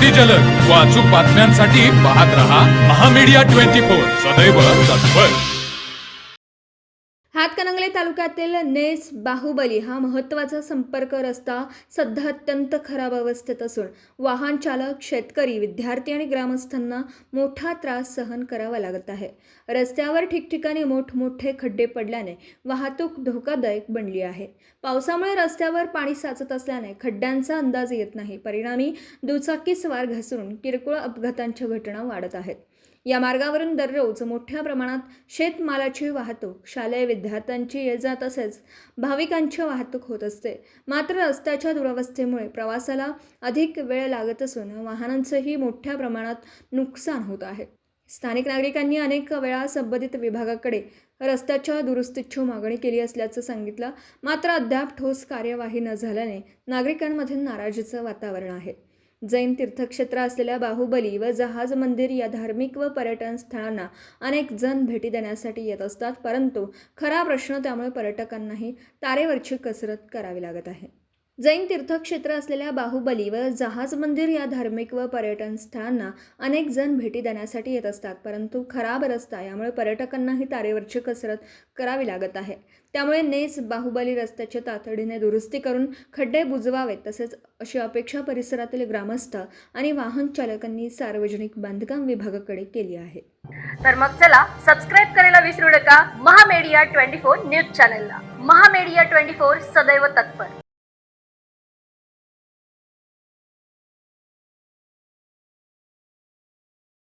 अगदी जलद व अचूक बातम्यांसाठी पाहत रहा महामीडिया 24 सदैव तत्पर. हातकणंगले तालुक्यातील नेस बाहुबली हा महत्त्वाचा संपर्क रस्ता सध्या अत्यंत खराब अवस्थेत असून वाहन चालक, शेतकरी, विद्यार्थी आणि ग्रामस्थांना मोठा त्रास सहन करावा लागत आहे. रस्त्यावर ठिकठिकाणी मोठमोठे खड्डे पडल्याने वाहतूक धोकादायक बनली आहे. पावसामुळे रस्त्यावर पाणी साचत असल्याने खड्ड्यांचा अंदाज येत नाही. परिणामी दुचाकी स्वार घसरून किरकोळ अपघातांच्या घटना वाढत आहेत. या मार्गावरून दररोज मोठ्या प्रमाणात शेतमालाची वाहतूक, शालेय विद्यार्थ्यांची ये-जा तसेच भाविकांची वाहतूक होत असते. मात्र रस्त्याच्या दुरवस्थेमुळे प्रवासाला अधिक वेळ लागत असून वाहनांचंही मोठ्या प्रमाणात नुकसान होत आहे. स्थानिक नागरिकांनी अनेक वेळा संबंधित विभागाकडे रस्त्याच्या दुरुस्तीची मागणी केली असल्याचं सांगितलं. मात्र अद्याप ठोस कार्यवाही न झाल्याने नागरिकांमध्ये नाराजीचं वातावरण आहे. जैन तीर्थक्षेत्र असलेल्या बाहुबली व जहाज मंदिर या धार्मिक व पर्यटन स्थळांना अनेक जण भेटी देण्यासाठी येत असतात, परंतु खरा प्रश्न त्यामुळे पर्यटकांनाही तारेवरची कसरत करावी लागत आहे. जैन तीर्थक्षेत्र असलेल्या बाहुबली व जहाज मंदिर या धार्मिक व पर्यटन स्थळांना अनेक जण भेटी देण्यासाठी येत असतात, परंतु खराब रस्ता यामुळे पर्यटकांनाही तारेवरची कसरत करावी लागत आहे. त्यामुळे नेस बाहुबली रस्त्याची तातडीने दुरुस्ती करून खड्डे बुजवावेत, तसेच अशी अपेक्षा परिसरातील ग्रामस्थ आणि वाहन चालकांनी सार्वजनिक बांधकाम विभागाकडे केली आहे. तर मग चला सबस्क्राईब करायला विसरू नका महामीडिया 24 न्यूज चॅनलला. महामीडिया 24 सदैव तत्पर.